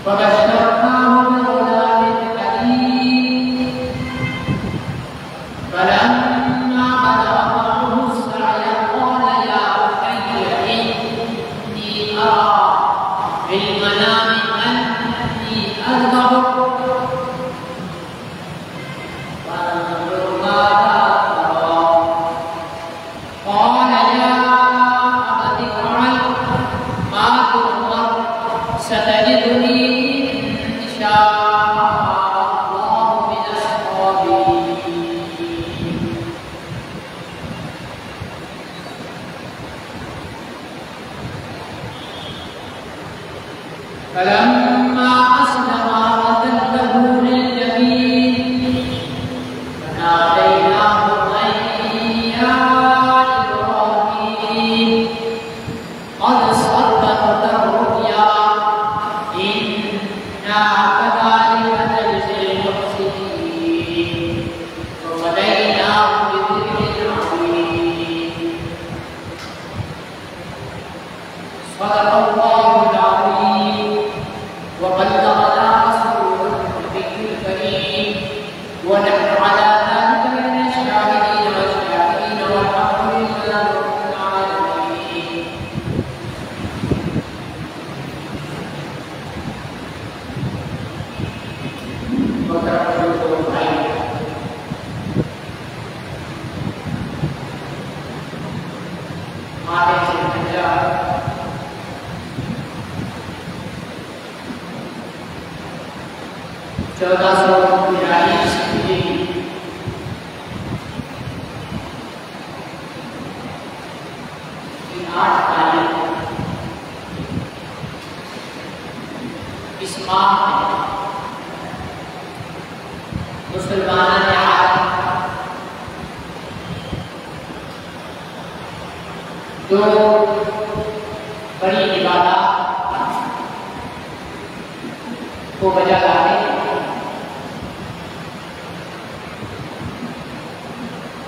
فبشرناه بغلام حليم فلما بلغ معه السعي قال يا بني إني أرى في المنام أني أذبحك فانظر ماذا ترى قال يا أبت افعل ما تؤمر ستجدني إن شاء الله من الصابرين فلما أسلما وتله للجبين فناديناه أن يا إبراهيم قد صدقت الرؤيا إنا كذلك نجزي المحسنين وفديناه بذبح عظيم صدق الله العظيم وبلغنا رسوله النبي الكريم ونحن على ذلك من الشاهدين والشاكرين والحمد لله رب العالمين. چودہ سو بیالیس کی 8 تاریخ اس ماہ میں مسلمانوں نے دو بڑی عبادات کو بجا لانے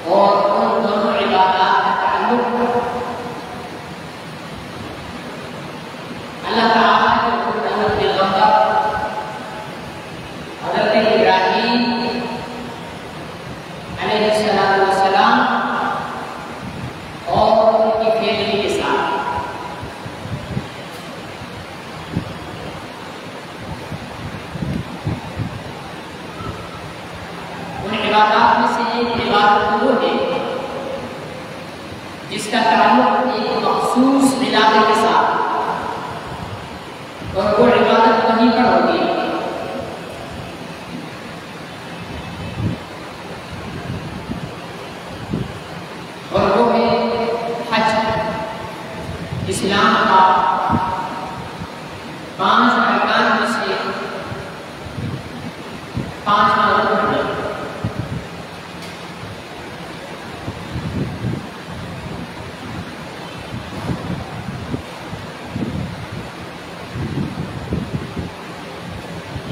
اور ان دونوں عبادات کا تعلق اللہ تعالیٰ کے حضرت پیغمبر حضرت ابراہیم علیہ السلام اور ان کی فیملی کے ساتھ ان عبادات میں سے ایک عبادت وہ ہے جس کا تعلق ایک مخصوص علاقے کے ساتھ اور وہ عبادت وہیں پر ہوگی اور وہ ہے حج. اسلام کا 5 ارکان میں سے 5 رکن ہے.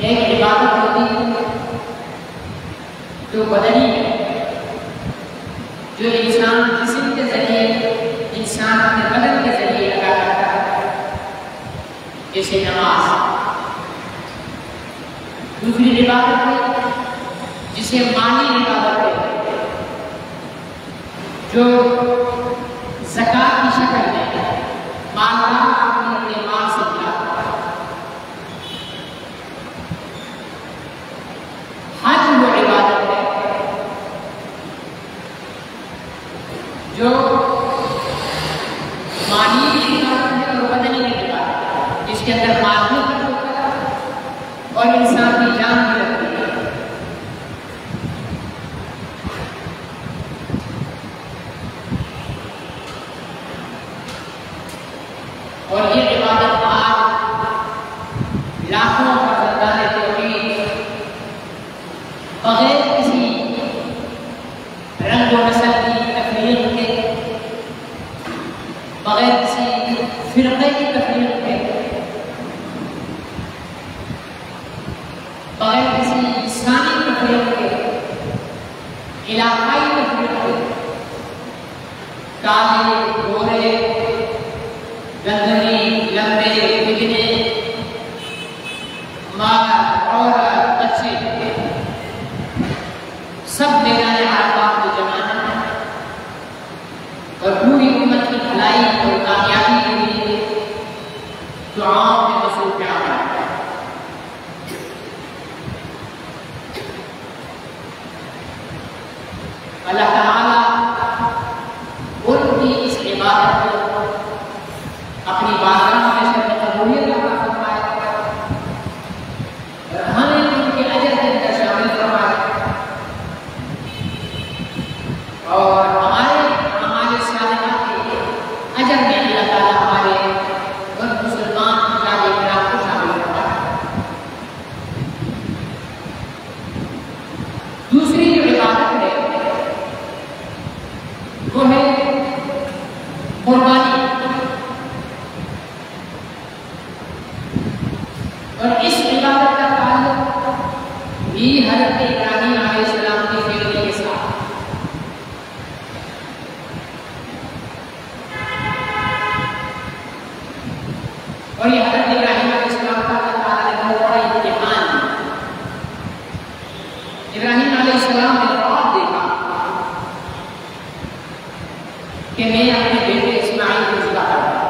ایک عبادت ہوتی ہے جو بدنی ہے، جو انسان جسم کے ذریعے انسان اپنے بدن کے ذریعے ادا کرتا ہے، جیسے نماز. دوسری عبادت ہے جسے مالی عبادت ہے، جو زکوٰۃ کی شکل میں مالدار اپنے مال سے دلاتا ہے. حج وہ عبادت ہے جو مالی عبادت ہے اور بدنی عبادت ہے، جس کے اندر مال بھی خرچ ہوتا ہے اور انسان کی جان بھی لگتی ہے. اور یہ عبادت آج لاکھوں فرزندان توحید بغیر کسی رنگ و نسل کی تفریق کے، بغیر کسی فرقے کی تفریق کے، بغیر کسی لسانی تفریق کے، علاقائی تفریق کے، کالے گورے گندمی لمبے بگنے وہ ہے قربانی. اور اس عبادت کا تعلق بھی حضرت ابراہیم علیہ السلام کی فیملی کے ساتھ. اور یہ حضرت ابراہیم علیہ السلام کا اللہ تعالیٰ نے بہت بڑا امتحان دیا. ابراہیم علیہ السلام نے خواب دیکھا کہ میں اپنے بیٹے اسماعیل کو ذبح کروں.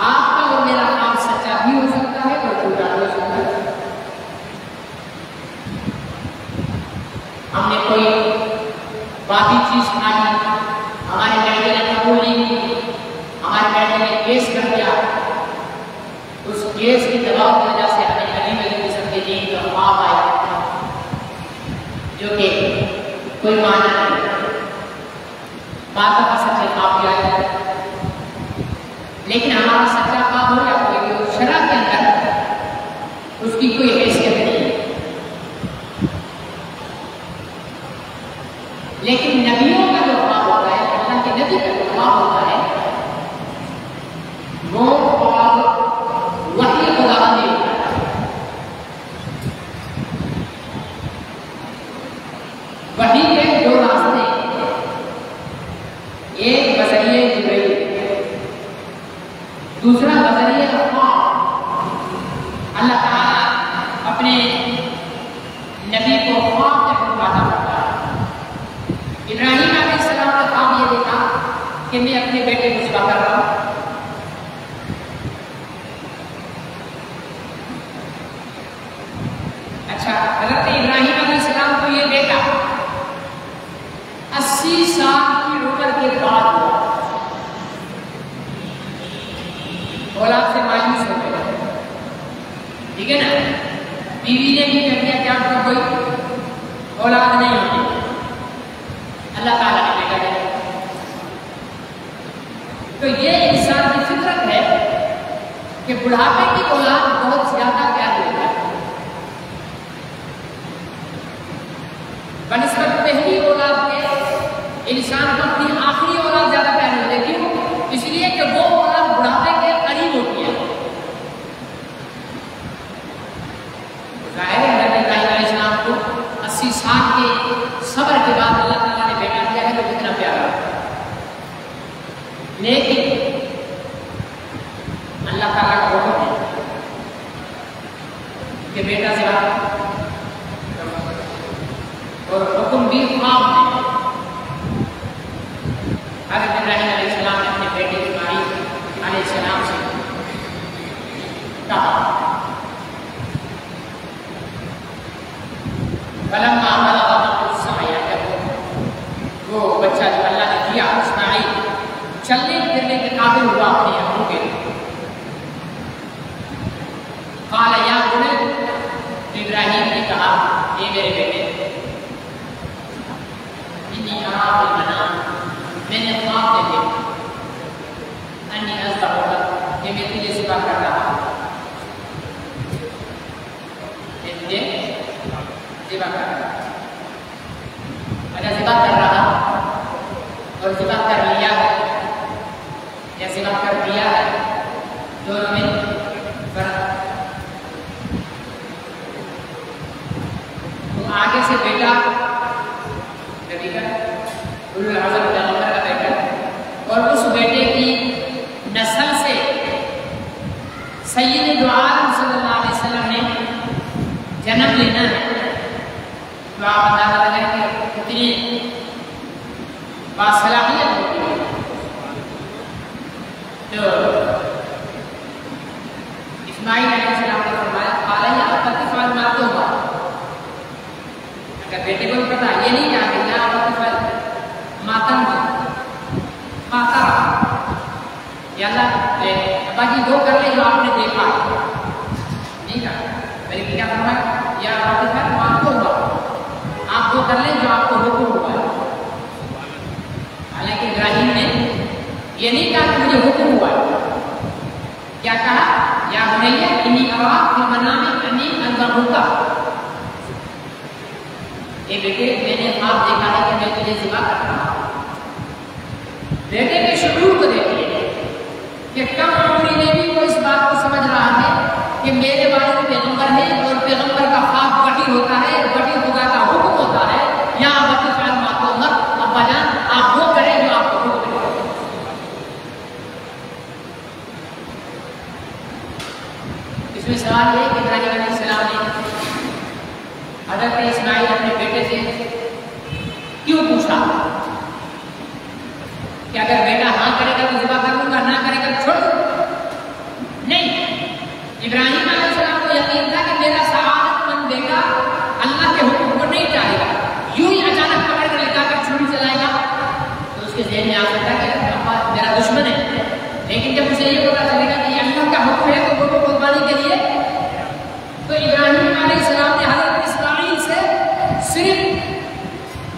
آپ کا اور میرا خواب سچا بھی ہو سکتا ہے اور جھوٹا بھی ہو سکتا ہے. ہم نے کوئی باقی چیز کھائی, ہمارے بیٹے نے قبول نہیں کی, ہمارے بیٹے نے کیس کر دیا, اس کیس کی دباؤ کی وجہ سے ہمیں نبی علیہ السلام کے دین کا خواب آیا جو کہ کوئی معنی نہیں, بات کا سچے خواب بھی آیا. لیکن ہمارا سچا خواب ہو جاتا ہے کہ شرع کے اندر اس کی کوئی حیثیت نہیں ہے. لیکن نبیوں کا جو خواب ہوتا ہے, اللہ کے نبی کا جو خواب ہوتا ہے, وہ خواب وحی خدا نے ہوتا ہے. وحی کے دو راستے, ایک بذریعہ جبرائیل, دوسرا بذریعہ خواب. اللہ تعالیٰ اپنے نبی کو خواب کے حکم عطا کرتا ہے. ابراہیم علیہ السلام کا خواب یہ دیکھا کہ میں اپنے بیٹے کو ذبح کر رہا ہوں. اچھا, حضرت ابراہیم علیہ السلام کو یہ بیٹا 80 سال کی عمر کے بعد ہوا. اولاد سے مایوس ہو گئے, ٹھیک ہے نا. بیوی نے بھی کہہ دیا کہ آپ کا کوئی اولاد نہیں ہوتی. اللہ تعالیٰ نے بیٹا دیا. تو یہ انسان کی فطرت ہے کہ بڑھاپے کی اولاد بہت زیادہ پیار ہوتا ہے بنسبت پہلی اولاد کے. انسان کو اپنی آخری اولاد زیادہ پیار ہوتی ہے. کیوں؟ اس لیے کہ وہ اولاد بڑھاپے کے قریب ہوتی ہے. ظاہر ہے حضرت ابراہیم علیہ السلام کو 80 سال کے صبر کے بعد اللہ تعالیٰ نے بیٹا دیا ہے تو کتنا پیارا. لیکن اللہ تعالیٰ کا حکم ہے کہ بیٹا ذبح, اور حکم بھی خواب میں. حضرت ابراہیم علیہ السلام نے اپنے بیٹے اسماعیل علیہ السلام سے کہا, فلما بلغ معه السعي, جب وہ بچہ جو اللہ نے دیا اسماعیل چلنے پھرنے کے قابل ہوا اپنے ابو کے, قال یا بنی, ابراہیم نے کہا اے میرے بیٹے, انی ارا فی المنام, میں نے خواب میں دیکھا, انی اذبحک, کہ میں تجھے ذبح کر رہا ہوں. تجھے ذبح کر رہا, اگر ذبح کر رہا اور ذبح کر لیا ہے یا ذبح کر دیا ہے, دونوں میں فرق. تو آگے سے بیٹا نبی کا اولو العزم پیغمبر کا بیٹا, اور اس بیٹے کی نسل سے سید دو عالم صلی اللہ علیہ وسلم نے جنم لینا ہے. تو آپ اندازہ لگائیں کہ کتنی باصلاحیت ہوتی ہے. تو اسماعیل علیہ السلام نے فرمایا, قال یا ابت افعل ما تؤمر, اگر بیٹے کو پتا یہ نہیں جانتے یا ابت افعل ما تؤمر, ما ترى, یا اللہ ابا جی وہ کر لیں جو آپ نے دیکھا. نہیں کہا, بلکہ کیا فرمایا, یا ابت افعل ما تؤمر, آپ وہ کر لیں جو آپ کو حکم ہوا ہے. حالانکہ ابراہیم نے یہ نہیں کہا کہ مجھے حکم ہوا ہے, کیا کہا, یا بنی انی ارا فی المنام انی اذبحک, اے بیٹے میں نے خواب دیکھا ہے کہ میں تجھے ذبح کر رہا ہوں. بیٹے کے شعور کو دیکھیے کہ کم عمری میں بھی وہ اس بات کو سمجھ رہا ہے کہ میرے والد پیغمبر ہیں اور پیغمبر کا خواب وحی ہوتا ہے، وحی خدا کا حکم ہوتا ہے. یا ابا فعل ما تؤمر، ابا جان آپ وہ کریں جو آپ کو حکم ہے. اس میں سوال یہ کہ ابراہیم علیہ السلام نے حضرت اسماعیل اپنے بیٹے سے کیوں پوچھا کہ اگر بیٹا ہاں کرے گا تو ذبح کر لوں گا، نہ کرے گا تو چھوڑ دوں گا؟ نہیں، ابراہیم علیہ السلام کو یقین تھا کہ میرا سعادت مند بیٹا اللہ کے حکم کو نہیں چاہے گا. یوں ہی اچانک پکڑ کر لے کر چھری چلائے گا تو اس کے ذہن میں آ سکتا ہے کہ ابا میرا دشمن ہے. لیکن جب اسے یہ پتا چلے گا کہ یہ اللہ کا حکم ہے تو وہ قربانی کے لیے، تو ابراہیم علیہ السلام نے حضرت اسماعیل سے صرف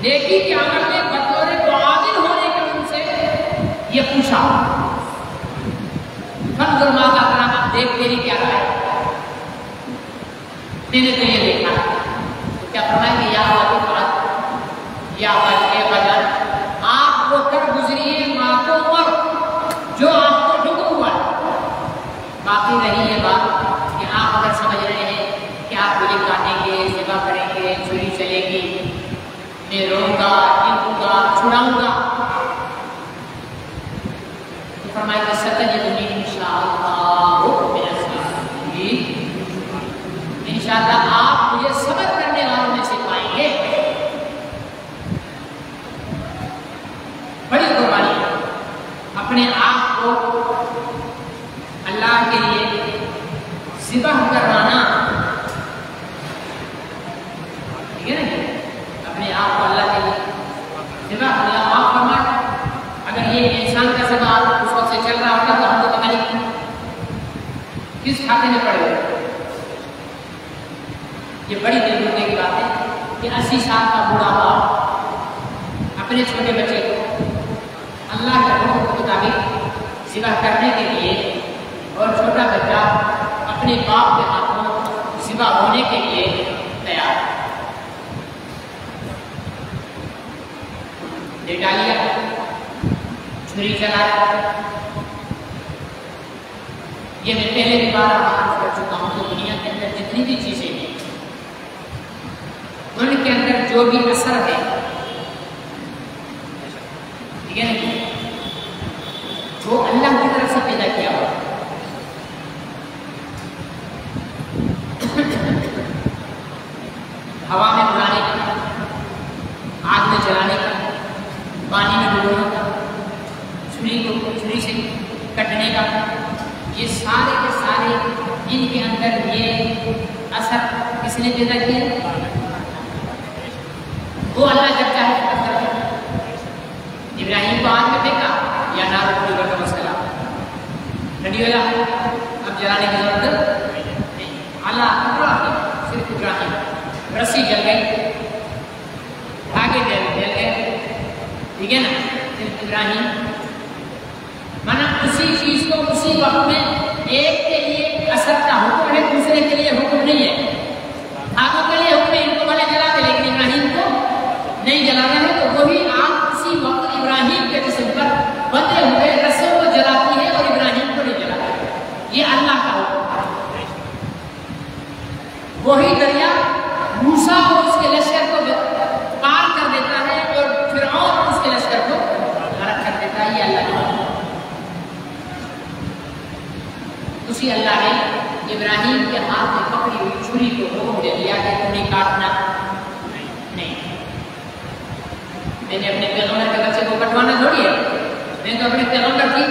نیکی کے عمل میں بطور معاون ہونے کے ان سے یہ پوچھا فنظر ماذا ترى، اب دیکھ تیری کیا رائے. میں نے تو یہ دیکھا تو کیا فرمایا کہ یا بجان آپ وہ کر گزریے ماں کو اور جو آپ کو حکم ہوا. باقی رہی یہ بات کہ آپ اگر سمجھ رہے ہیں کہ آپ مجھے کاٹیں گے، ذبح کریں گے، چھری چلے گی، میں روؤں گا، پیٹوں گا، چھڑاؤں گا، تو فرمایا کہ ستجدنی انشاءاللہ من الصابرین، انشاءاللہ آپ مجھے صبر کرنے والوں میں سے پائیں گے. بڑی قربانی اپنے آپ کو اللہ کے لیے ذبح کروانا، ٹھیک ہے نا، اپنے آپ کو اللہ کے لیے ذبح. اللہ معاف فرمائے اگر یہ انسان کا سوال اس وقت سے چل رہا ہوتا تو ہم کو پتہ نہیں کس کھاتے میں پڑے ہوئے. یہ بڑی دل دکھنے کی بات ہے کہ 80 سال کا بوڑھا باپ اپنے چھوٹے بچے کو اللہ کے حکم کے مطابق ذبح کرنے کے لیے، اور چھوٹا بچہ اپنے باپ کے ہاتھوں ذبح ہونے کے لیے تیار ہے. لیٹا لیا، چھری چلایا. یہ میں پہلے بھی بار عرض کر چکا ہوں کہ دنیا کے اندر جتنی بھی چیزیں ہیں ان کے اندر جو بھی اثر ہے، ٹھیک ہے نا، وہ اللہ کی طرف سے پیدا کیا ہوا. ہوا میں اڑانے کا، آگ میں جلانے کا، پانی میں ڈبونے کا، چھری سے کٹنے کا، یہ سارے کے سارے ان کے اندر یہ اثر کس نے پیدا کیا؟ وہ اللہ جب چاہے اثر. ابراہیم کو آگ میں پھینکا یا نار کو ڈبا کا مسئلہ ٹھنڈی ہو جائے، اب جلانے کی ضرورت نہیں. اللہ ابراہیم، صرف ابراہیم، رسی جل گئی، دھاگے جل گئے، ٹھیک ہے نا، صرف ابراہیم. مانا اسی چیز کو اسی وقت میں ایک کے لیے اثر کا حکم ہے، دوسرے کے لیے حکم نہیں ہے. دھاگوں کے لیے حکم ہے ان کو بھلے جلا دے، لیکن ابراہیم کو نہیں جلانا ہے. تو وہی آگ اسی وقت ابراہیم کے جسم پر بندے ہوئے رسوں کو جلاتی ہے اور ابراہیم کو نہیں جلاتی. یہ اللہ کا حکم ہے. وہی دریا موسیٰ اور اس کے لشکر کو پار کر دیتا ہے اور فرعون اور اس کے لشکر کو غرق کر دیتا ہے. یہ اللہ کا حکم. اسی اللہ نے ابراہیم کے ہاتھ میں پکڑی ہوئی چھری کو حکم دے دیا کہ تم نے کاٹنا نہیں. میں نے اپنے پیغمبر کے بچے کو کٹوانا تھوڑی ہے، میں تو اپنے پیغمبر کی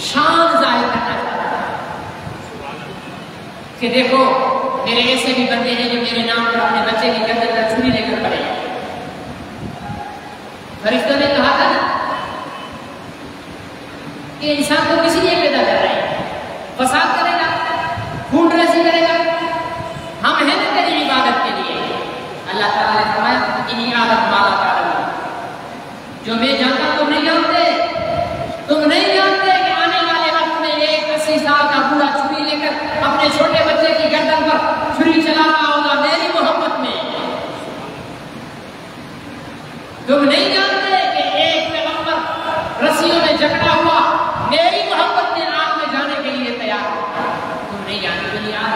شان ظاہر کرنا چاہتا ہوں کہ دیکھو میرے ایسے بھی بندے ہیں جو میرے نام پر اپنے بچے کی گردن پر چھری لے کر پڑے. فرشتوں نے کہا تھا نا کہ انسان کو کسی لیے پیدا کر رہے ہیں، فساد کرے گا، خون ریزی کرے گا، ہم ہیں نا تیری عبادت کے لیے. اللہ تعالیٰ نے فرمایا انی اعلم ما لا تعلمون، جو میں جانتا تم نہیں جانتے. تم نہیں جانتے کہ آنے والے وقت میں ایک 80 سال کا بوڑھا چھری لے کر اپنے چھوٹے بچے کی گردن پر چھری چلا رہا ہوگا میری محبت میں. تم نہیں جانتے کہ ایک پیغمبر رسیوں میں جکڑا ہوا میری محبت میں آگ میں جانے کے لیے تیار ہو. تم نہیں جانتے کہ یار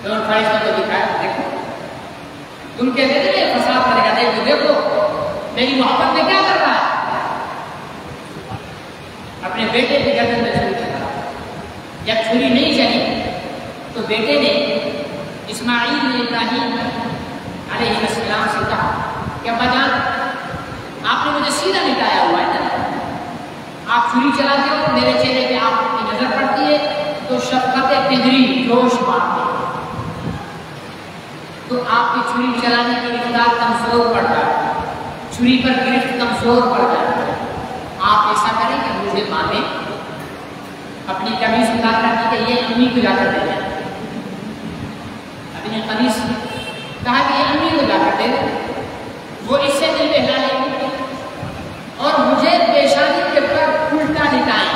تو ان فرشتوں کو دکھایا دیکھو تم کہتے تھے فساد کرے گا دیکھو دیکھو میری محبت میں کیا کر رہا ہے. اپنے بیٹے کے گردن میں چھری چلا. جب چھری نہیں چلی تو بیٹے نے اسماعیل نے ابراہیم علیہ السلام سے کہا کہ ابا جان آپ نے مجھے سیدھا لٹایا ہوا ہے نا, آپ چھری چلاتے ہو میرے چہرے پہ آپ کی نظر پڑتی ہے تو شفقت پدری جوش مارتے تو آپ کی چھری چلانے کی رفتار کمزور پڑ جائے, چھری پر گرفت کمزور پڑ جائے. آپ ایسا کریں کہ مجھے ماں نے اپنی قمیص اتار کر دی کہ یہ امی کو جا کر دے دیں. اپنی قمیص کہا کہ یہ امی کو جا کر دے دیں, وہ اس سے دل بہلا لیں گے اور مجھے پیشانی کے پر الٹا لٹائیں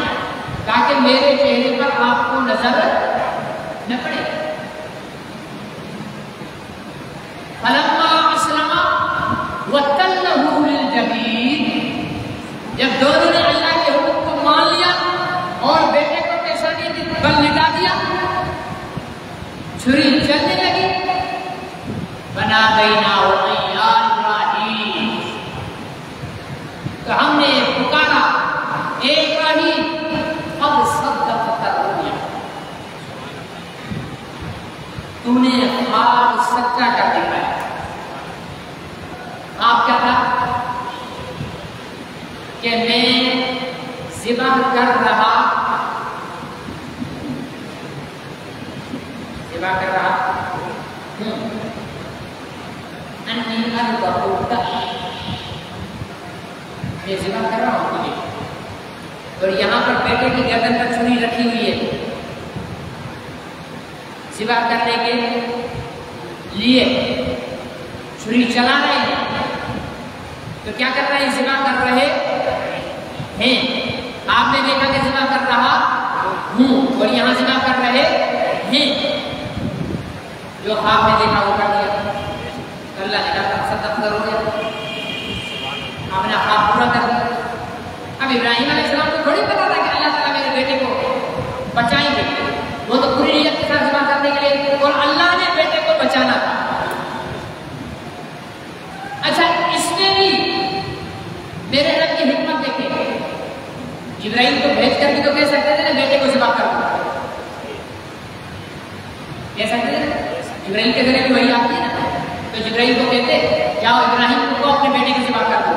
تاکہ میرے چہرے پر آپ کو نظر نہ پڑے. فلما اسلم وتلہ للجبین, جب دونوں نے اللہ کے حکم کو مان لیا اور بیٹے کو پیشانی پر لٹا دیا, چھری چلنے لگی. بنادیناہ یا ابراہیم, تو ہم نے پکارا اے ابراہیم قد صدقت الرؤیا, تو نے خواب سچا کر دکھایا. خواب کیا تھا کہ میں ذبح کر رہا انی اربعک, میں ذبح کر رہا ہوں تجھے, اور یہاں پر بیٹے کی گردن پر چھری رکھی ہوئی ہے. ذبح کرنے کے لیے چھری چلا رہے ہیں تو کیا کر رہے ہیں, ذبح کر رہے ہیں. آپ نے دیکھا کہ ذبح کر رہا ہوں اور یہاں ذبح کر رہے ہیں. جو خواب میں دیکھا وہ کر دیا. اللہ نے کہا صدق کرو گے, آپ نے خواب پورا کر دیا. اب ابراہیم علیہ السلام کو تھوڑی پتا تھا کہ اللہ تعالیٰ میرے بیٹے کو بچائیں گے, وہ تو پوری نیت کے ساتھ ذبح کرنے کے لیے, اور اللہ نے بیٹے کو بچانا تھا. اچھا اس میں بھی میرے رب کی حکمت دیکھیں, جبرائیل کو بھیج کر بھی تو کہہ سکتے تھے نا بیٹے کو ذبح کر دو, کہہ سکتے تھے. جبرائیل کے ذریعے بھی وہی آتی ہے نا, تو جبرائیل کو کہتے جاؤ ابراہیم کو اپنے بیٹے کی ذبح کر دو,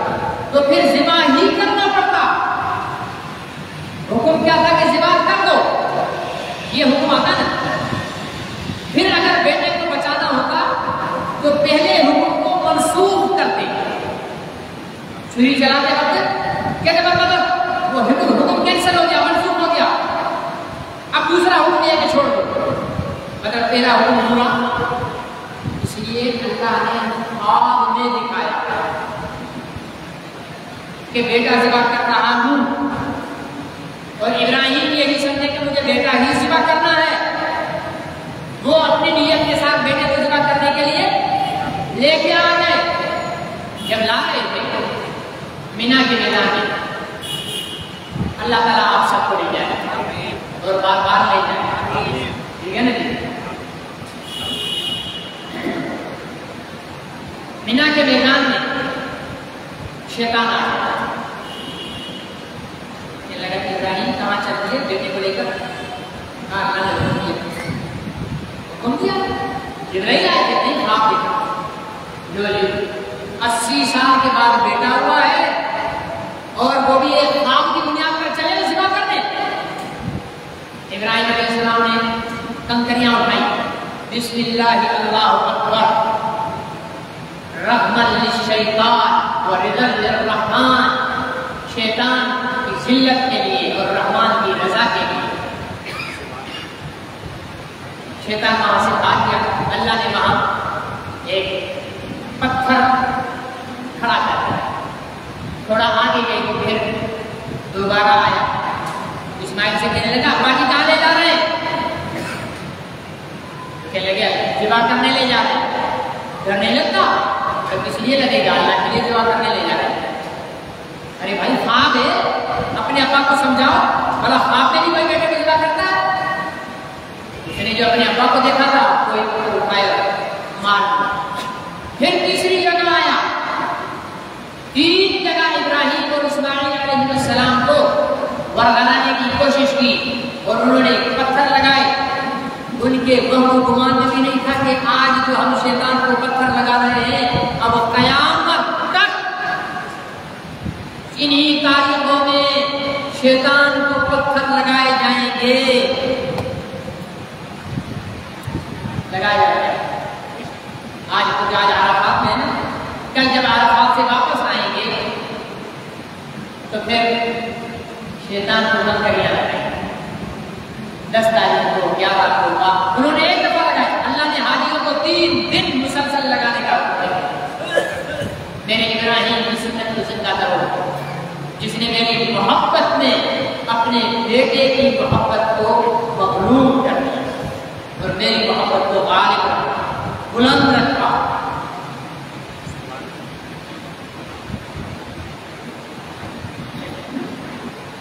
تو پھر ذبح ہی کرنا پڑتا. حکم کیا تھا کہ ذبح کر دو, یہ حکم آتا نا. پھر اگر بیٹے کو بچانا ہوتا تو پہلے حکم کو منسوخ کرتے, چھری چلاتے وقت کہتے مطلب وہ حکم کینسل ہو گیا, منسوخ ہو گیا, اب دوسرا حکم یہ کہ چھوڑ دو, مگر تیرا حکم پورا. اس لیے اللہ نے خواب میں دکھایا کہ بیٹا ذبح کر رہا ہوں, اور ابراہیم یہی سمجھے کہ مجھے بیٹا ہی ذبح کرنا ہے. وہ اپنی نیت کے ساتھ بیٹے کو ذبح کرنے کے لیے لے کے آ گئے. جب لا رہے تھے مینا کے میدان میں, اللہ تعالیٰ آپ سب کو لے جائے اور بار بار لے جائے, ٹھیک ہے نا جی. مینا کے میدان میں شیطان آ گیا, یہ لگا کہ ابراہیم کہاں چل رہی ہے بیٹے کو لے کر. حکم دیا جبرائیل آئے تھے, نہیں خواب دیکھا جو 80 سال کے بعد بیٹا ہوا ہے اور وہ بھی ایک خواب کی بنیاد پر چلے ذبح کرنے. ابراہیم علیہ السلام نے کنکریاں اٹھائی, بسم اللہ اللہ اکبر, رحمت للشیطان و رضا للرحمن, شیطان کی ذلت کے لیے اور رحمان کی رضا کے لیے. شیطان وہاں سے بھاگ گیا. اللہ نے وہاں ایک پتھر کھڑا کر دیا, تھوڑا آگے گئی تو پھر دوبارہ آیا. اسماعیل سے کہنے لگا ابا جی کہاں لے جا رہے ہیں؟ کہنے لگے ذبح کرنے لے جا رہے ہیں. ڈر نہیں لگتا؟ تو کس لیے لگے گا؟ اللہ کے لیے دعا کرنے لے جا رہے ہیں۔ ارے بھائی خواب ہے، اپنے ابا کو سمجھاؤ، بھلا خواب میں نہیں کوئی بیٹے کو دعا کرتا ہے؟ اس نے جو اپنے ابا کو دیکھا تھا کوئی اٹھایا مار۔ پھر تیسری جگہ آیا، 3 جگہ ابراہیم اور اسماعیل علیہ السلام کو ورغلانے کی کوشش کی اور انہوں نے پتھر لگائے۔ ان کے وہم گمان میں بھی نہیں تھا کہ آج جو ہم شیطان کو پتھر لگا رہے ہیں اب قیامت تک انہی تاریخوں میں شیطان کو پتھر لگائے جائیں گے، لگائے جائیں گے۔ آج تو آج عرفات میں نا، کل جب عرفات سے واپس آئیں گے تو پھر شیطان کو بند کر دیا ہے۔ 10 تاریخ کو 11 کو انہوں نے ایک دفعہ لگایا، اللہ نے حاجیوں کو 3 دن مسلسل لگانے کا حکم دیا۔ میرے ابراہیم کی سنت کو زندہ کرو، جس نے میری محبت میں اپنے بیٹے کی محبت کو مغلوب کر دیا اور میری محبت کو غالب رکھا، بلند رکھا۔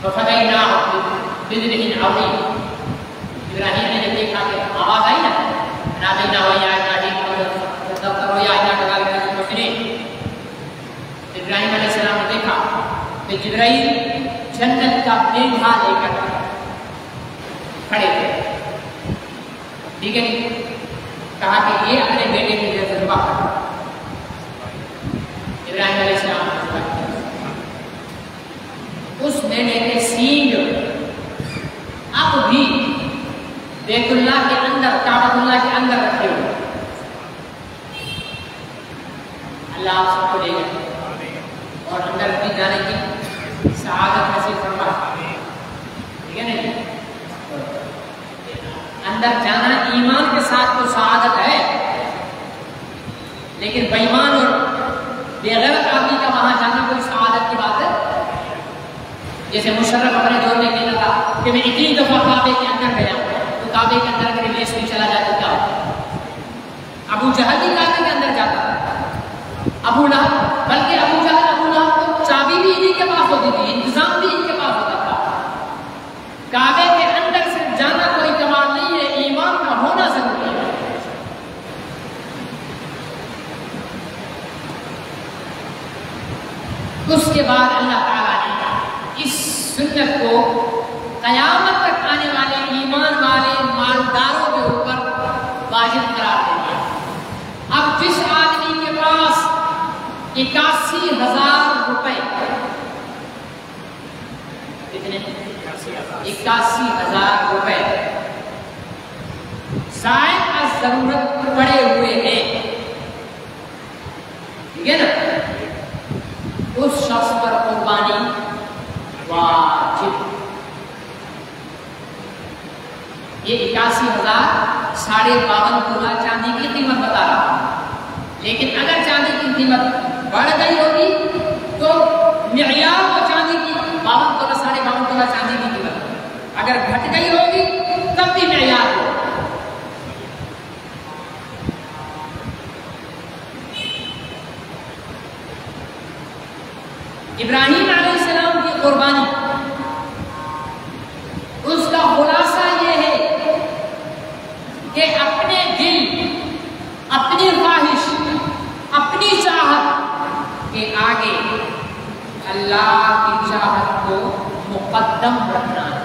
فَفَدَيْنَاهُ بِذِبْحٍ عَظِيمٍ۔ ابراہیم نے جب دیکھا کہ آواز آئی نا، نادینا یا ابراہیم تذکروا یا کذالک المحسنین، ابراہیم علیہ السلام نے دیکھا کہ جبرائیل جنت کا میگھا لے کر کھڑے تھے، ٹھیک ہے نہیں؟ کہا کہ یہ اپنے بیٹے کی لیے ذبح کرو۔ ابراہیم علیہ السلام نے ذبح کیا۔ اس میلے کے سینگ اب بھی بیت اللہ کے اندر، کعبۃ اللہ کے اندر رکھے ہوئے۔ اللہ آپ سب کو دے گا اور اندر بھی جانے کی سعادت نصیب فرما، ٹھیک ہے نا؟ اندر جانا ایمان کے ساتھ تو سعادت ہے، لیکن بے ایمان اور بے غیرت آدمی کا وہاں جانا کوئی سعادت کی بات ہے؟ جیسے مشرف اپنے دور میں کہنا تھا کہ میں اتنی دفعہ کعبے کے اندر گیا، تو کعبے کے اندر اگر ریس میں چلا جائے تو کیا ہوتا؟ ابو جہل بھی کعبے کے اندر جاتا تھا، ابو لہب، بلکہ ابو جہل ابو لہب کو چابی بھی انہیں کے پاس ہوتی تھی، انتظام بھی ان کے پاس ہوتا تھا۔ کعبے کے اندر سے جانا کوئی کمال نہیں ہے، ایمان کا ہونا ضروری ہے۔ اس کے بعد اللہ تعالیٰ نے اس سنت کو قیامت تک آنے والے ایمان والے مالداروں کے اوپر واجب قرار دے دیا۔ اب جس آدمی کے پاس 81,000 روپے، کتنے؟ 81,000 روپے زائد از ضرورت پڑے ہوئے ہیں، ٹھیک ہے نا؟ اس شخص پر قربانی واجب۔ یہ 81,000 52.5 تولہ چاندی کی قیمت بتا رہا ہوں، لیکن اگر چاندی کی قیمت بڑھ گئی ہوگی تو معیار وہ چاندی کی 52 تولہ 52.5 تولہ چاندی کی قیمت، اگر گھٹ گئی ہوگی تب بھی معیار ہو۔ ابراہیم علیہ السلام کی قربانی، اس کا خلاصہ یہ ہے کہ اپنے دل، اپنی خواہش، اپنی چاہت کے آگے اللہ کی چاہت کو مقدم رکھنا ہے،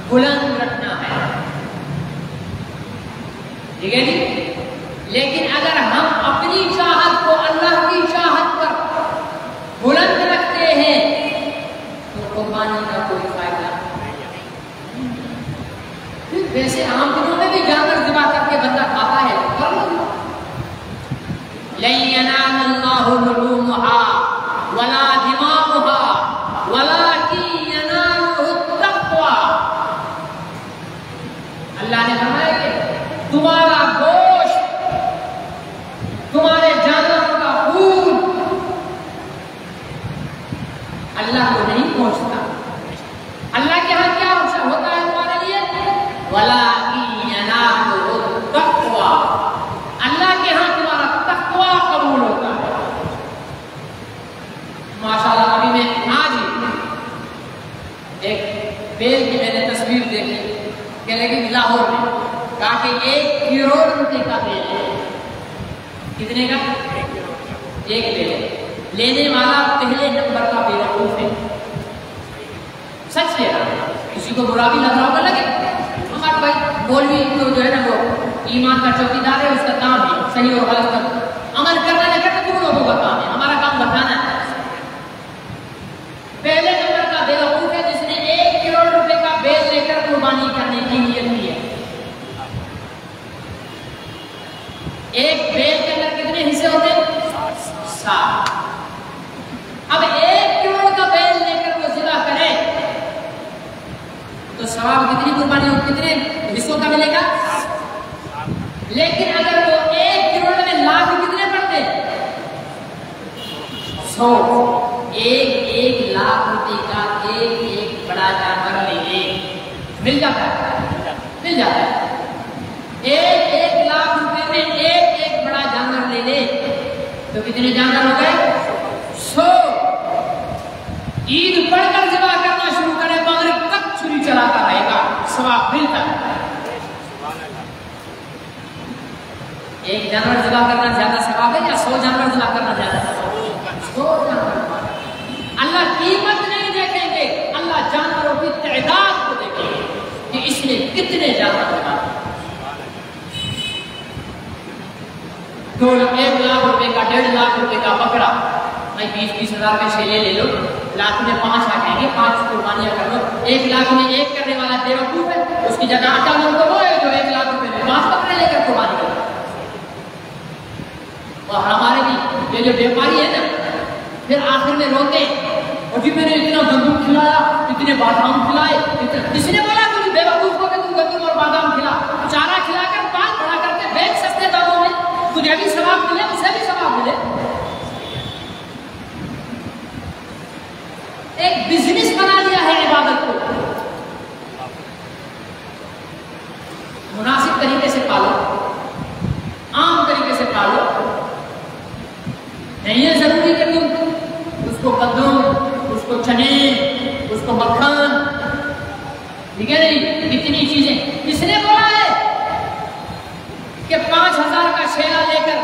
بلند رکھنا ہے، ٹھیک ہے جی؟ لیکن اگر ہم اپنی چاہت کو اللہ کی چاہت پر بلند رکھتے ہیں تو قربانی کا کوئی فائدہ نہیں۔ ویسے عام دنوں میں بھی جانور ذبح کر کے بندہ کھاتا ہے، لَن يَنَالَ اللَّهُ لُحُومُهَا وَلَا دِمَاؤُهَا وَلَٰكِن يَنَالُهُ التَّقْوَىٰ۔ اللہ نے فرمایا کہ تمہارا گوشت، تمہارے جانوروں کا خون اللہ کو نہیں پہنچتا۔ اللہ کے ہاں کیا ہوتا ہے تمہارے لیے؟ وَلَٰكِن يَنَالُهُ التَّقْوَىٰ، اللہ کے ہاں تمہارا تقویٰ قبول ہوتا کہا کہ 1 کروڑ روپے کا بیل ہے. کتنے کا؟ 1 بیل. لینے والا پہلے نمبر کا بیوقوف ہے. سچ لے رہا ہے, کسی کو برا بھی لگ رہا ہوگا لگے. ہمارا بھائی مولوی جو ہے نا وہ ایمان کا چوکیدار ہے, اس کا کام ہے صحیح اور غلط کا عمل کرنا نہ کرنا تم لوگوں کا کام ہے, ہمارا کام بتانا ہے. پہلے نمبر کا بیوقوف ہے جس نے 1 کروڑ روپے کا بیل لے کر قربانی کرنے کی نیت کی ہے. ایک بیل کے اندر کتنے حصے ہوتے ہیں؟ 7. اب 1 کروڑ کا بیل لے کر وہ ذبح کرے تو ثواب کتنی قربانی کتنے حصوں کا ملے گا؟ لیکن اگر وہ 1 کروڑ میں لاکھ کتنے پڑتے؟ 100. 1 لاکھ روپے کا ایک بڑا جانور لے لے, مل جاتا ہے, مل جاتا ہے. 1 لاکھ روپے میں ایک بڑا جانور لے لے تو کتنے جانور ہو گئے؟ 100. عید پڑھ کر ذبح کرنا شروع کرے, مغرب تک چھری چلاتا رہے گا, ثواب ملتا ہے. ایک جانور ذبح کرنا زیادہ ثواب ہے یا 100 جانور ذبح کرنا زیادہ ثواب ہے؟ 100 جانور. اللہ قیمت نہیں دیکھیں گے, اللہ جانوروں کی تعداد کو دیکھیں گے کہ اس نے کتنے جانور ذبح کیے. 1 لاکھ روپے کا 1.5 لاکھ روپے کا بکرا, بھائی 20 ہزار کے شیلے لے لو, لاکھ میں 5 آ جائیں گے, 5 قربانیاں کر لو. 1 لاکھ میں 1 کرنے والا بیوقوف ہے, اس کی جگہ 8 لاکھ تو وہ ہے جو 1 لاکھ روپے میں 5 بکرے لے کر قربانی کرتا. اور ہمارے بھی یہ جو بیوپاری ہے نا, پھر آخر میں روتے اور جی میں نے اتنا گندم کھلایا, اتنے بادام کھلائے. کسی نے بولا تم بیوقوف ہو کہ تم گندم اور بادام کھلا, چارہ کھلا کر پال بڑا کر کے بیچ سستے داموں میں, تجھے بھی ثواب ملے اسے بھی ثواب ملے. ایک بزنس بنا لیا ہے عبادت کو. مناسب طریقے سے پالو, عام طریقے سے پالو. نہیں ہے ضروری کہ تم اس کو گندم, اس کو چنے, اس کو مکھن, ٹھیک ہے نہیں, اتنی چیزیں. کس نے بولا ہے کہ 5,000 کا شیلا لے کر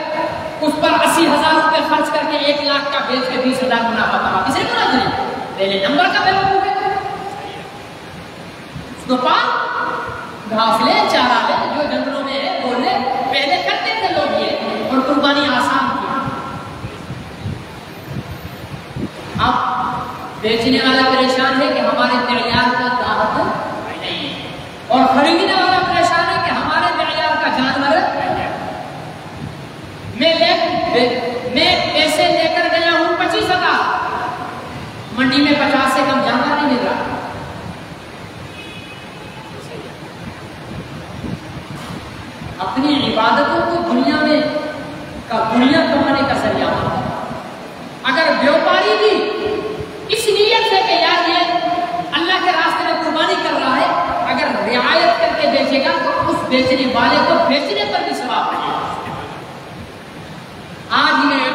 اس پر 80,000 روپے خرچ کر کے 1 لاکھ کا بیچ کے 20,000 منافع کما؟ کس نے بولا تجھے؟ پہلے نمبر کا بیوقوف ہے. اس کو پال, گھاس لے, چارہ لے, جو جنگلوں میں ہے وہ لے. پہلے کرتے تھے لوگ یہ, اور قربانی آسان کی. اب بیچنے والا پریشان ہے کہ ہمارے معیار کا دعوت نہیں ہے, اور خریدنے والا پریشان ہے کہ ہمارے معیار کا جانور میں پیسے لے کر گیا ہوں 25,000, منڈی میں 50 سے کم جانور نہیں مل رہا. اپنی عبادتوں کو دنیا میں دنیا کمانے کا ذریعہ ہوتا ہے. اگر بیوپاری بھی اس نیت سے کہ یار یہ اللہ کے راستے میں قربانی کر رہا ہے, اگر رعایت کر کے بیچے گا تو اس بیچنے والے کو بیچنے پر بھی ثواب ملے گا. آج میں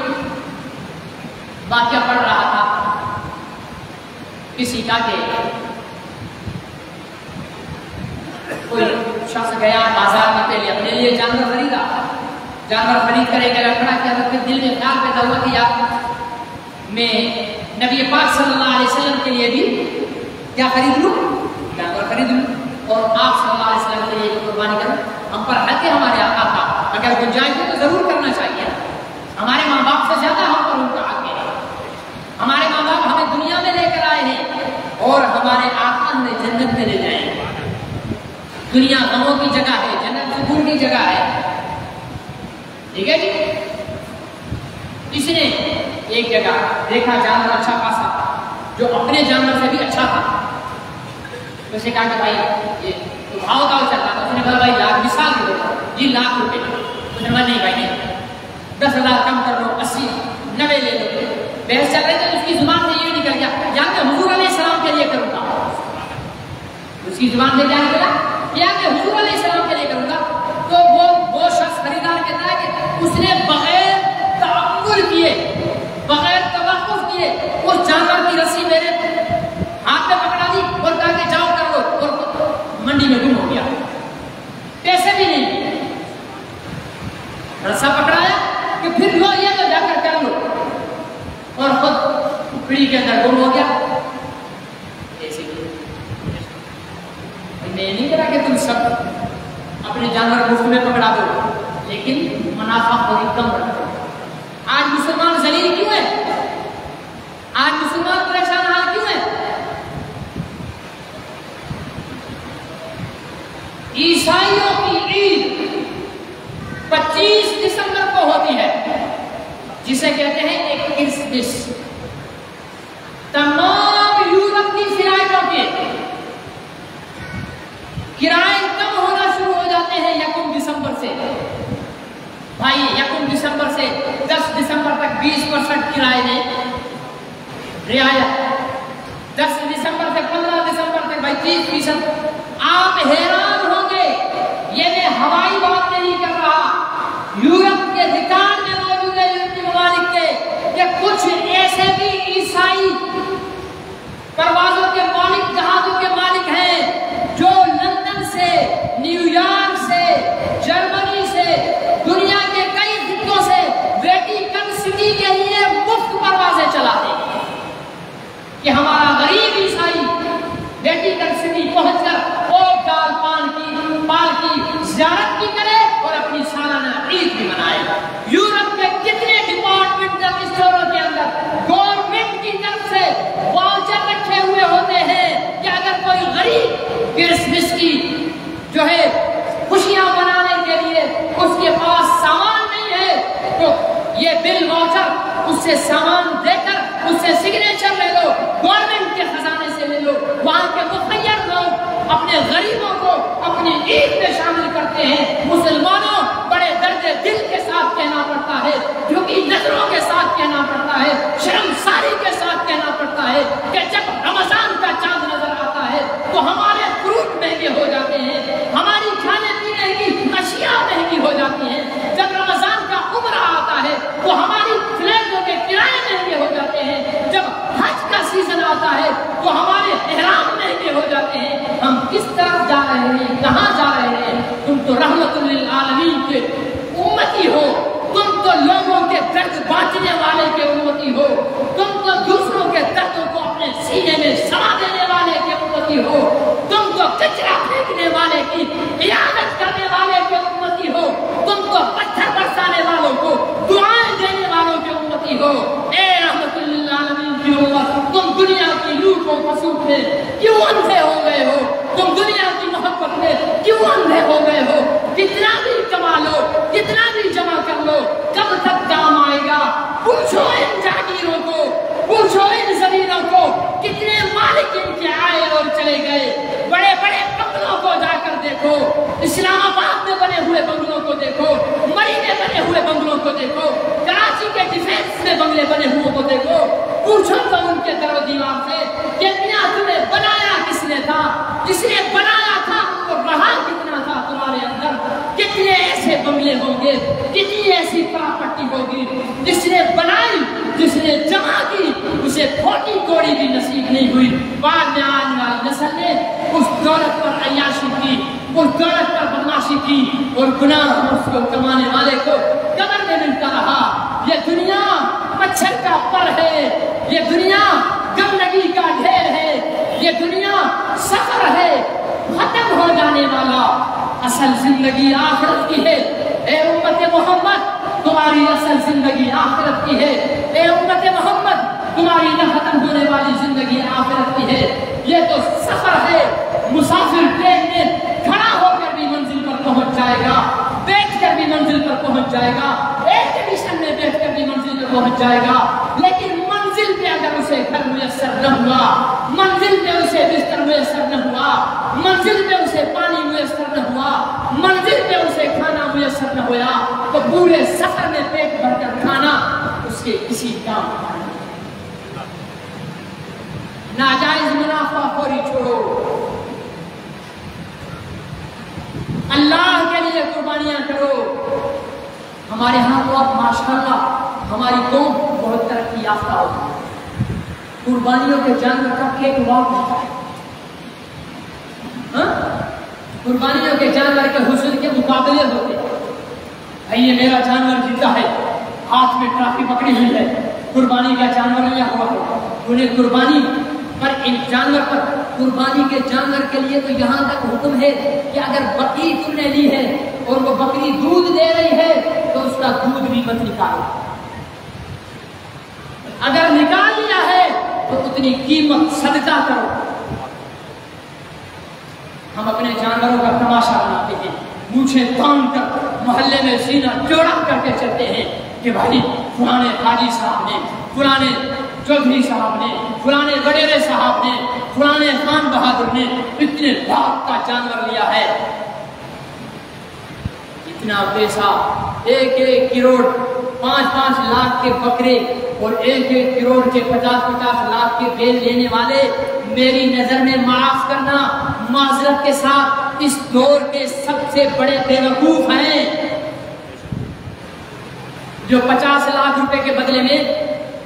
واقعہ پڑھ رہا تھا کسی کا کہ کوئی شخص گیا بازار میں, پہلے اپنے لیے جانور خریدا, جانور خرید کر ایک جگہ کھڑا کیا تو پھر دل میں خیال پیدا ہوا کہ یار میں نبی پاک صلی اللہ علیہ وسلم کے لیے بھی کیا خرید لوں, جانور خرید لوں, اور آپ صلی اللہ علیہ وسلم کے لیے قربانی کروں. ہم پر حق ہے ہمارے آقا کا, اگر گنجائش ہو تو ضرور کرنا چاہیے. ہمارے ماں باپ سے زیادہ ہم پر ان کا حق ہے. ہمارے ماں باپ ہمیں دنیا میں لے کر آئے ہیں اور ہمارے آقا ہمیں جنت میں لے جائیں گے. دنیا غموں کی جگہ ہے, جنت سکون کی جگہ ہے. ٹھیک ہے جی. اس نے ایک جگہ دیکھا جانور اچھا خاصا جو اپنے جانور سے بھی اچھا تھا. اس نے کہا کہ بھائی یہ تو بھاؤ کا چل رہا تھا. اس نے کہا بھائی لاکھ, مثال دے دو جی لاکھ روپے. اس نے کہا نہیں بھائی نہیں, 10,000 کم کر لو, 80, 90 لے لو. بحث چل رہے تھے, اس کی زبان سے یہ نکل گیا یا کہ حضور علیہ السلام کے لیے کروں گا. اس کی زبان سے کیا نکلا یا کہ حضور علیہ السلام کے لیے کروں گا. تو وہ شخص خریدار کہتا ہے کہ اس نے بغیر تعقل کیے, بغیر توقف کیے اس جانور کی رسی میرے ہاتھ میں پکڑا دی اور کہا کہ جاؤ کر لو, اور منڈی میں گم ہو گیا. پیسے بھی نہیں پیڑھی کے اندر گم ہو گیا. ایسے میں نہیں کہا کہ تم سب اپنے جانور مفت میں پکڑا دو، لیکن منافع خوری کم رکھو. آج مسلمان ذلیل کیوں ہے؟ آج مسلمان پریشان حال کیوں ہے؟ عیسائیوں کی عید 25 دسمبر کو ہوتی ہے، جسے کہتے ہیں ایک کرسمس. تمام یورپ کی فلائٹوں کے کرائے کم ہونا شروع ہو جاتے ہیں 1 دسمبر سے. بھائی 1 دسمبر سے 10 دسمبر تک 20% کرائے میں رعایت، 10 دسمبر سے 15 دسمبر تک بھائی 30%. آپ حیران ہوں گے، یہ میں ہوائی بات نہیں کر رہا، یورپ کے ریکارڈ میں موجود ہے یورپی ممالک کے، کہ کچھ ایسے بھی عیسائی پروازوں کے مالک، جہازوں کے مالک ہیں جو لندن سے، نیو یارک سے، جرمنی سے، دنیا کے کئی خطوں سے ویٹیکن سٹی کے لیے مفت پروازیں چلاتے ہیں کہ ہمارا غریب عیسائی ویٹیکن سٹی پہنچ کر اوک ڈال پال کی زیارت بھی کرے اور اپنی سالانہ عید بھی منائے. یورپ کے کتنے ڈپارٹمنٹل اسٹوروں کے اندر گورنمنٹ کی طرف سے واؤچر رکھے ہوئے ہوتے ہیں کہ اگر کوئی غریب کرسمس کی جو ہے خوشیاں منانے کے لیے اس کے پاس سامان نہیں ہے تو یہ بل واؤچر اس سے سامان دے کر اس سے سگنیچر لے لو، گورنمنٹ کے خزانے سے لے لو. وہاں کے مخیر لوگ اپنے غریبوں کو اپنی عید میں شامل کرتے ہیں. مسلمانوں بڑے درد دل کے ساتھ کہنا پڑتا ہے، جھکی نظروں کے ساتھ کہنا پڑتا ہے، شرمساری کے ساتھ کہنا پڑتا ہے کہ جب رمضان کا چاند نظر آتا ہے تو ہمارے فروٹ مہنگے ہو جاتے ہیں، ہماری کھانے پینے کی اشیاء مہنگی ہو جاتی ہیں. جب رمضان کا عمرہ آتا ہے تو ہماری فلیٹوں کے کرائے مہنگے ہو جاتے ہیں. جب حج کا سیزن آتا ہے تو ہمارے احرام مہنگے ہو جاتے ہیں. ہم کس طرف جا رہے ہیں؟ کہاں جا رہے ہیں؟ تم تو رحمت للعالمین کے امتی ہو، تم تو لوگوں کے درد بانٹنے والے کے امتی ہو، تم تو دوسروں کے دردوں کو اپنے سینے میں سما دینے والے کے امتی ہو، تم تو کچرا پھینکنے والے کی عیادت کرنے والے کے امتی ہو، تم تو پتھر برسانے والوں کو دعائیں دینے والوں کے امتی ہو. اے رحمت للعالمین کی امت، تم دنیا کی لوٹ و خسوٹ میں کیوں اندھے ہو گئے ہو؟ تم دنیا کی محبت میں کیوں اندھے ہو گئے ہو؟ کتنا بھی کما لو، کتنا بھی جمع کر لو، کب تک کام آئے گا؟ پوچھو ان جاگیروں کو، پوچھو ان زمینوں کو، کتنے مالک ان کے آئے اور چلے گئے. بڑے بڑے بنگلوں کو جا کر دیکھو، اسلام آباد میں بنے ہوئے بنگلوں کو دیکھو، مری میں بنے ہوئے بنگلوں کو دیکھو، کراچی کے ڈیفینس میں بنگلے بنے ہوئے کو دیکھو. پوچھو تو ان کے در و دیوار سے کہ میاں تمہیں بنایا کس نے تھا؟ جس نے بنایا تھا وہ رہا کتنا تھا تمہارے اندر؟ کتنے ایسے بنگلے ہوں گے، کتنی ایسی پراپرٹی ہوگی جس نے بنائی، جس نے جمع کی، اسے کھوٹی کوڑی بھی نصیب نہیں ہوئی. بعد میں آنے والی نسل نے اس دولت پر عیاشی کی، اس دولت پر بدماشی کی اور گناہ اس کو کمانے والے کو قبر میں ملتا رہا. یہ دنیا مچھر کا پر ہے، یہ دنیا گندگی کا ڈھیر ہے، یہ دنیا سفر ہے ختم ہو جانے والا. اصل زندگی آخرت کی ہے. اے امت محمد، تمہاری اصل زندگی آخرت کی ہے. اے امت محمد، تمہاری نہ ختم ہونے والی زندگی آخرت کی ہے. یہ تو سفر ہے. مسافر ٹرین میں کھڑا ہو کر بھی منزل پر پہنچ جائے گا، بیٹھ کر بھی منزل پر پہنچ جائے گا، ایئر کنڈیشن میں بیٹھ کر بھی منزل پر پہنچ جائے گا. لیکن منزل پہ اگر اسے گھر میسر نہ ہوا، منزل پہ اسے بستر میسر نہ ہوا، منزل پہ اسے پانی میسر نہ ہوا، منزل پہ اسے کھانا میسر نہ ہوا، تو پورے سفر میں پیٹ بھر کر کھانا اس کے کسی کام کا نہیں. ناجائز منافع خوری چھوڑو، اللہ کے لیے قربانیاں کرو. ہمارے ہاں تو اب ماشاءاللہ ہماری قوم بہت ترقی یافتہ ہوتی ہے. قربانیوں کے جانور کا کیک واک ہوتا ہے. قربانیوں کے جانور کے حسن کے مقابلے ہوتے ہیں. بھائی یہ میرا جانور جیتا ہے، ہاتھ میں ٹرافی پکڑی ہوئی ہے، قربانی کا جانور لیا ہوا ہے، تو نے قربانی پر ان جانور پر قربانی کے جانور کے لیے تو یہاں تک حکم ہے کہ اگر بکری تم نے لی ہے اور وہ بکری دودھ دے رہی ہے تو اس کا دودھ بھی مت نکالو، اگر نکال لیا ہے تو اتنی قیمت صدقہ کرو۔ ہم اپنے جانوروں کا تماشا بناتے ہیں، مونچھیں تان کر محلے میں سینہ چوڑا کر کے چلتے ہیں کہ بھائی فلانے حاجی صاحب نے، فلانے چودھری صاحب نے، فلانے وڈیرے صاحب نے، فلانے خان بہادر نے اتنے لاکھ کا جانور لیا ہے، اتنا پیسہ، 1-1 کروڑ 5-5 لاکھ کے بکرے اور 1-1 کروڑ کے 50-50 لاکھ کے بیل لینے والے میری نظر میں معاف کرنا معذرت کے ساتھ اس دور کے سب سے بڑے بیوقوف ہیں، جو 50 لاکھ روپے کے بدلے میں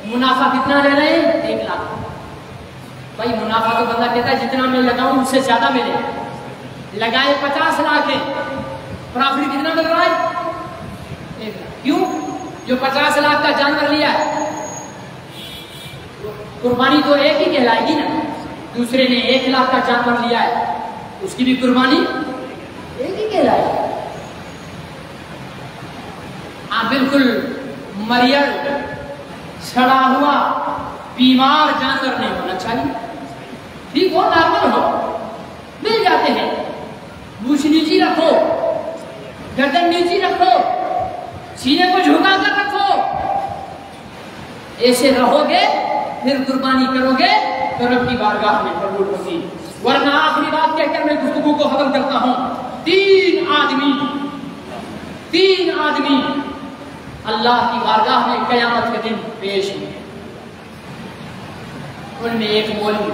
منافع کتنا لے رہے ہیں؟ 1 لاکھ۔ بھائی منافع تو بندہ کہتا ہے جتنا میں لگاؤں اس سے زیادہ ملے، لگائے 50 لاکھ ہے، پرافٹ کتنا مل رہا ہے؟ 1 لاکھ۔ کیوں؟ جو 50 لاکھ کا جانور لیا ہے قربانی تو ایک ہی کہلائے گی نا، دوسرے نے 1 لاکھ کا جانور لیا ہے اس کی بھی قربانی ایک ہی کہلائے گی۔ بالکل مریڑ سڑا ہوا بیمار جانور نہیں ہونا چاہیے، ٹھیک ہو، نارمل ہو، مل جاتے ہیں، مونچھ نیچی رکھو، گردن نیچی رکھو، سینے کو جھکا کر رکھو، ایسے رہو گے پھر قربانی کرو گے تو رب کی بارگاہ میں قبول ہوگی۔ ورنہ آخری بات کہہ کر میں گفتگو کو ختم کرتا ہوں، 3 آدمی اللہ کی بارگاہ میں قیامت کے دن پیش ہیں، ان میں ایک مولوی،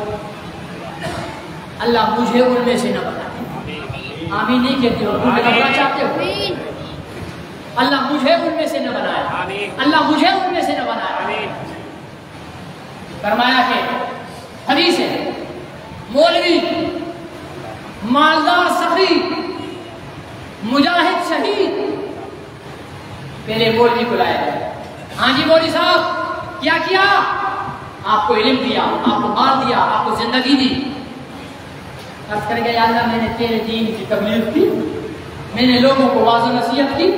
اللہ مجھے ان میں سے نہ بنائے، آمین نہیں کہتے ہو، مجھے بننا چاہتے ہو، اللہ مجھے ان میں سے نہ بنائے، اللہ مجھے ان میں سے نہ بنائے۔ فرمایا کہ حدیث ہے، مولوی مالدار سخی مجاہد شہید، پہلے مولوی کو لایا گیا، ہاں جی مولوی صاحب کیا کیا؟ آپ کو علم دیا، آپ کو مال دیا، آپ کو زندگی دی، عرض کرے گا یا اللہ میں نے تیرے دین کی تبلیغ کی، میں نے لوگوں کو واضح نصیحت کی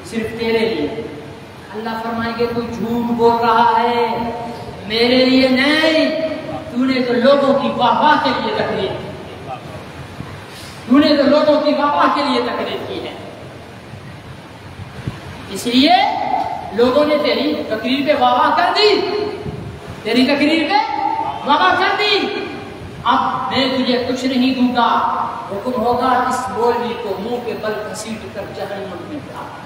صرف تیرے لیے۔ اللہ فرمائیں گے تو جھوٹ بول رہا ہے، میرے لیے نہیں، تو نے تو لوگوں کی واہ واہ کے لیے تقریر کی، تو نے تو لوگوں کی واہ واہ کے لیے تقریر کی ہے، اس لیے لوگوں نے تیری تقریر پہ واہ واہ کر دی، تیری تقریر پہ واہ واہ کر دی، اب میں تجھے کچھ نہیں دوں گا، حکم ہوگا اس مولوی کو منہ کے بل گھسیٹ کر جہنم میں ڈال۔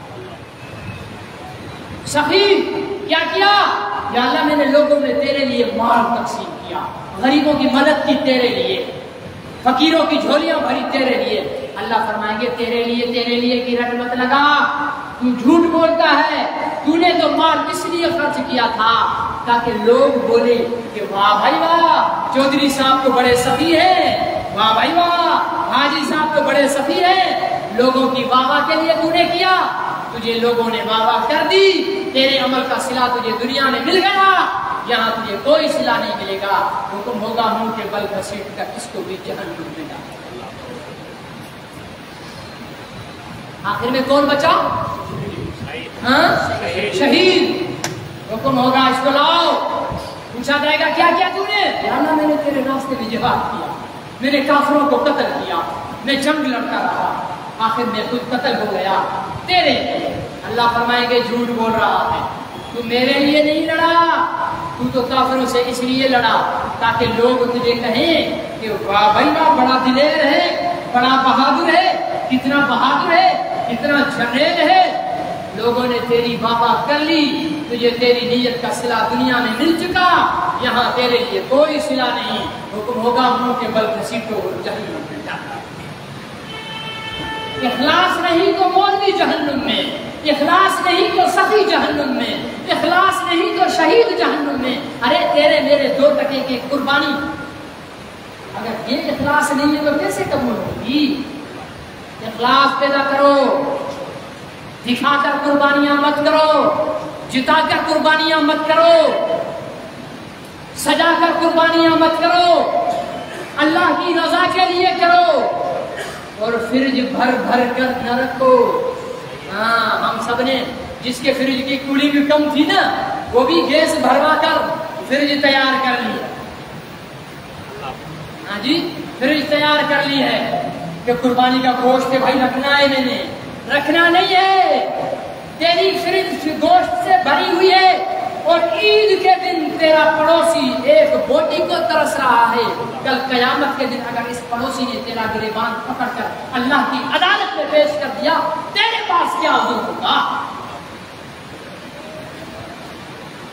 سخی کیا کیا؟ یا اللہ میں نے لوگوں میں تیرے لیے مال تقسیم کیا، غریبوں کی مدد کی تیرے لیے، فقیروں کی جھولیاں بھری تیرے لیے۔ اللہ فرمائیں گے تیرے لیے کی رٹ مت لگا، تو جھوٹ بولتا ہے، تو نے تو مال اس لیے خرچ کیا تھا تاکہ لوگ بولے کہ واہ بھائی واہ چودھری صاحب تو بڑے سخی ہیں، واہ بھائی واہ حاجی صاحب تو بڑے سخی ہیں، لوگوں کی واہ واہ کے لیے تو نے کیا، تجھے لوگوں نے واہ واہ کر دی، تیرے عمل کا صلہ تجھے دنیا میں مل گیا، یہاں تجھے کوئی صلہ نہیں ملے گا، حکم ہوگا منہ کے بل گھسیٹ کر اس کو بھی جہنم میں ڈال۔ آخر میں کون بچا؟ شہید۔ حکم ہوگا اس کو لاؤ، پوچھا جائے گا کیا کیا تو نے؟ یا اللہ میں نے تیرے راستے میں جہاد کیا، میں نے کافروں کو قتل کیا، میں جنگ لڑتا رہا، آخر میں خود قتل ہو گیا تیرے لیے۔ اللہ فرمائیں گے جھوٹ بول رہا ہے، تو میرے لیے نہیں لڑا، تو کافروں سے اس لیے لڑا تاکہ لوگ تجھے کہیں کہ واہ بھائی واہ بڑا دلیر ہے، بڑا بہادر ہے، کتنا بہادر ہے، کتنا جرنیل ہے، لوگوں نے تیری واہ واہ کر لی، تجھے تیری نیت کا صلہ دنیا میں مل چکا، یہاں تیرے لیے کوئی صلہ نہیں، حکم ہوگا منہ کے بل گھسیٹو اور جہنم میں ڈالو۔ اخلاص نہیں تو مولوی جہنم میں، اخلاص نہیں تو سخی جہنم میں، اخلاص نہیں تو شہید جہنم میں۔ ارے تیرے میرے 2 ٹکے کی قربانی اگر یہ اخلاص نہیں ہے تو کیسے قبول ہوگی؟ اخلاص پیدا کرو، دکھا کر قربانیاں مت کرو، جتا کر قربانیاں مت کرو، سجا کر قربانیاں مت کرو، اللہ کی رضا کے لیے کرو، اور فریج بھر بھر کر نہ رکھو۔ ہاں ہم سب نے جس کے فریج کی کولنگ کم تھی نا، وہ بھی گیس بھروا کر فریج تیار کر لی۔ ہاں جی، فریج تیار کر لی ہے کہ قربانی کا گوشت ہے بھائی رکھنا ہے، میں نے رکھنا نہیں ہے، تیری فریج گوشت سے بھری ہوئی ہے، اور عید کے دن تیرا پڑوسی ایک بوٹی کو ترس رہا ہے، کل قیامت کے دن اگر اس پڑوسی نے تیرا گریبان پکڑ کر اللہ کی عدالت میں پیش کر دیا، تیرے پاس کیا عذر ہوگا؟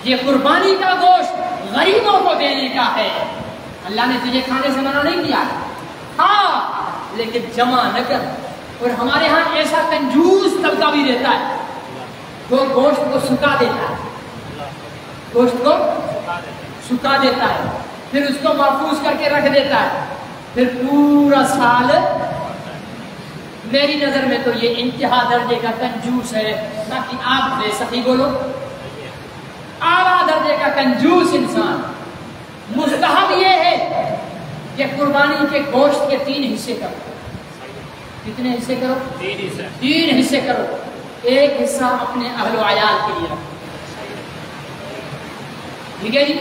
یہ قربانی کا گوشت غریبوں کو دینے کا ہے، اللہ نے تجھے کھانے سے منع نہیں کیا، ہاں لیکن جمع نہ کر۔ اور ہمارے ہاں ایسا کنجوس طبقہ بھی رہتا ہے، وہ گوشت کو سکھا دیتا ہے، گوشت کو سکھا دیتا ہے، پھر اس کو محفوظ کر کے رکھ دیتا ہے، پھر پورا سال۔ میری نظر میں تو یہ انتہا درجے کا کنجوس ہے، تاکہ آپ بے سخی بولو، اعلیٰ درجے کا کنجوس انسان۔ مستحب یہ ہے کہ قربانی کے گوشت کے 3 حصے کرو۔ کتنے حصے کرو؟ 3 حصے کرو۔ ایک حصہ اپنے اہل و عیال کے لیے رکھو، ٹھیک ہے جی؟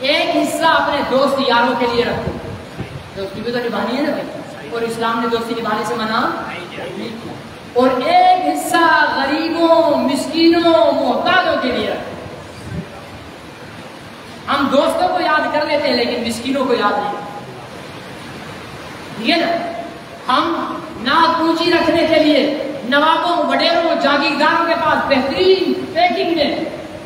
ایک حصہ اپنے دوست یاروں کے لیے رکھو، دوستی بھی تو نبھانی ہے نا بھائی، اور اسلام نے دوستی نبھانے سے منع نہیں کیا۔ اور ایک حصہ غریبوں، مسکینوں، محتاجوں کے لیے رکھو۔ ہم دوستوں کو یاد کر لیتے ہیں لیکن مسکینوں کو یاد نہیں، ٹھیک ہے نا؟ ہم نعت اونچی رکھنے کے لیے نوابوں، وڈیروں، جاگیرداروں کے پاس بہترین پیکنگ میں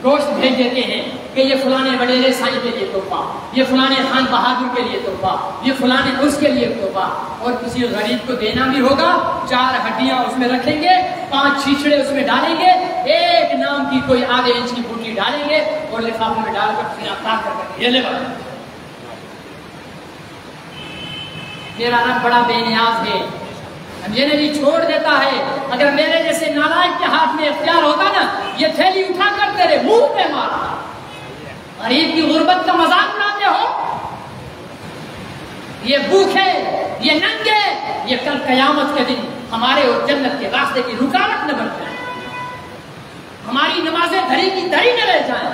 گوشت بھیج دیتے ہیں کہ یہ فلانے وڈیرے سائیں کے لیے تحفہ، یہ فلانے خان بہادر کے لیے تحفہ، یہ فلانے اس کے لیے تحفہ۔ اور کسی غریب کو دینا بھی ہوگا، 4 ہڈیاں اس میں رکھیں گے، 5 چھیچڑے اس میں ڈالیں گے، ایک نام کی کوئی آدھے انچ کی بوٹی ڈالیں گے، اور لفافے میں ڈال کر پھر افطار کر یہ لے بڑا۔ میرا رب بڑا بے نیاز ہے، یہ نہیں چھوڑ دیتا ہے۔ اگر میرے جیسے نالائق کے ہاتھ میں اختیار ہوتا نا، یہ تھیلی اٹھا کر تیرے منہ پہ مارتا۔ غریب کی غربت کا مذاق اڑاتے ہو، یہ بھوکے، یہ ننگے، یہ کل قیامت کے دن ہمارے اور جنت کے راستے کی رکاوٹ نہ بن جائیں، ہماری نمازیں دھری کی دھری نہ رہ جائیں،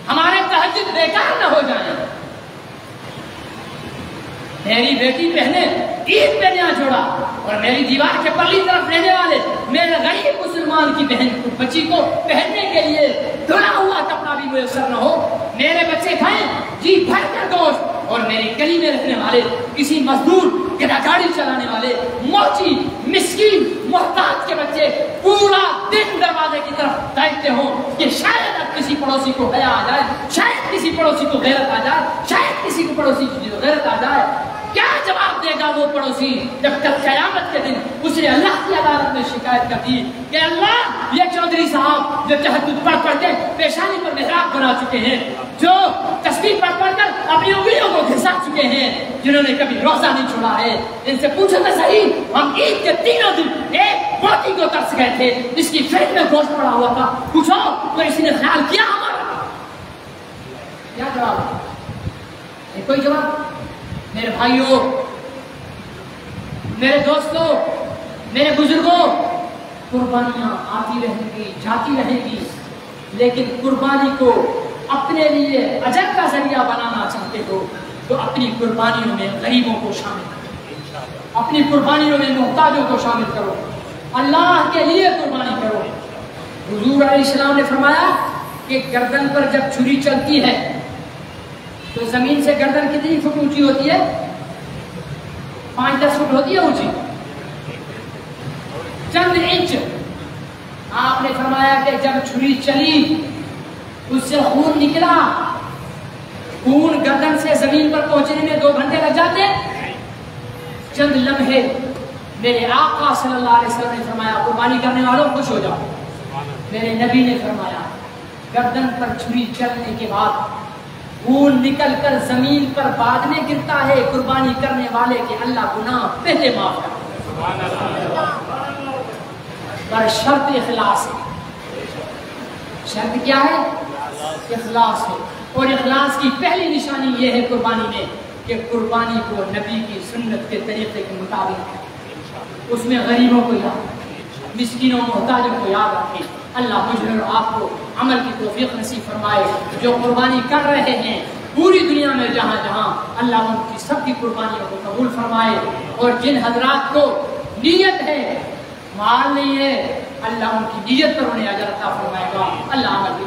ہمارے تہجد بیکار نہ ہو جائیں۔ میری بیٹی پہنے عید پہ نیا جوڑا، اور میری دیوار کے پرلی طرف رہنے والے میرے غریب مسلمان کی بہن بچی کو پہننے کے لیے دھلا ہوا کپڑا بھی میسر نہ ہو، میرے بچے کھائیں جی بھر کر گوشت، اور میری گلی میں رہنے والے کسی مزدور، گاڑی چلانے والے، موچی، مسکین، محتاج کے بچے پورا دن دروازے کی طرف دیکھتے ہوں کہ شاید اب کسی پڑوسی کو حیا آ جائے، شاید کسی پڑوسی کو غیرت آ جائے، شاید کسی کو پڑوسی کی غیرت آ جائے۔ کیا جواب دے گا وہ پڑوسی جب کل قیامت کے دن اس نے اللہ کی عدالت میں شکایت کر دی کہ اللہ، یہ چودھری صاحب جو تہجد پڑھ کے پیشانی پر محراب بنا چکے ہیں، جو تسبیح پڑھ کر اپنی انگلیوں کو گھسا چکے ہیں، جنہوں نے کبھی روزہ نہیں چھوڑا ہے، ان سے پوچھو تو صحیح، ہم عید کے 3 دن ایک موتی کو ترس گئے تھے جس کی فریج میں گوشت پڑا ہوا تھا، پوچھو تو اس نے خیال کیا ہمارا؟ کیا جواب ہے؟ کوئی جواب؟ میرے بھائیوں، میرے دوستوں، میرے بزرگوں، قربانیاں آتی رہیں گی، جاتی رہیں گی، لیکن قربانی کو اپنے لیے اجر کا ذریعہ بنانا چاہتے ہو تو اپنی قربانیوں میں غریبوں کو شامل کرو، اپنی قربانیوں میں محتاجوں کو شامل کرو، اللہ کے لیے قربانی کرو۔ حضور علیہ السلام نے فرمایا کہ گردن پر جب چھری چلتی ہے تو زمین سے گردن کتنی فٹ اونچی ہوتی ہے؟ 5-10 فٹ ہوتی ہے اونچی، چند انچ۔ آپ نے فرمایا کہ جب چھری چلی اس سے خون نکلا، خون گردن سے زمین پر پہنچنے میں 2 گھنٹے لگ جاتے، چند لمحے۔ میرے آقا صلی اللہ علیہ وسلم نے فرمایا قربانی کرنے والوں خوش ہو جاؤ۔ میرے نبی نے فرمایا گردن پر چھری چلنے کے بعد خون نکل کر زمین پر بعد میں گرتا ہے، قربانی کرنے والے کے اللہ گناہ پہلے معاف کرتا ہے، پر شرط اخلاص ہے۔ شرط کیا ہے؟ اخلاص ہے۔ اور اخلاص کی پہلی نشانی یہ ہے قربانی میں کہ قربانی کو نبی کی سنت کے طریقے کے مطابق ہے، اس میں غریبوں کو یاد رکھیں، مسکینوں محتاجوں کو یاد رکھیں۔ اللہ مجھے اور آپ کو عمل کی توفیق نصیب فرمائے۔ جو قربانی کر رہے ہیں پوری دنیا میں جہاں جہاں، اللہ ان کی سب کی قربانیوں کو قبول فرمائے، اور جن حضرات کو نیت ہے، مال نہیں ہے، اللہ ان کی نیت پر انہیں اجر عطا فرمائے گا۔ اللہ عمل کی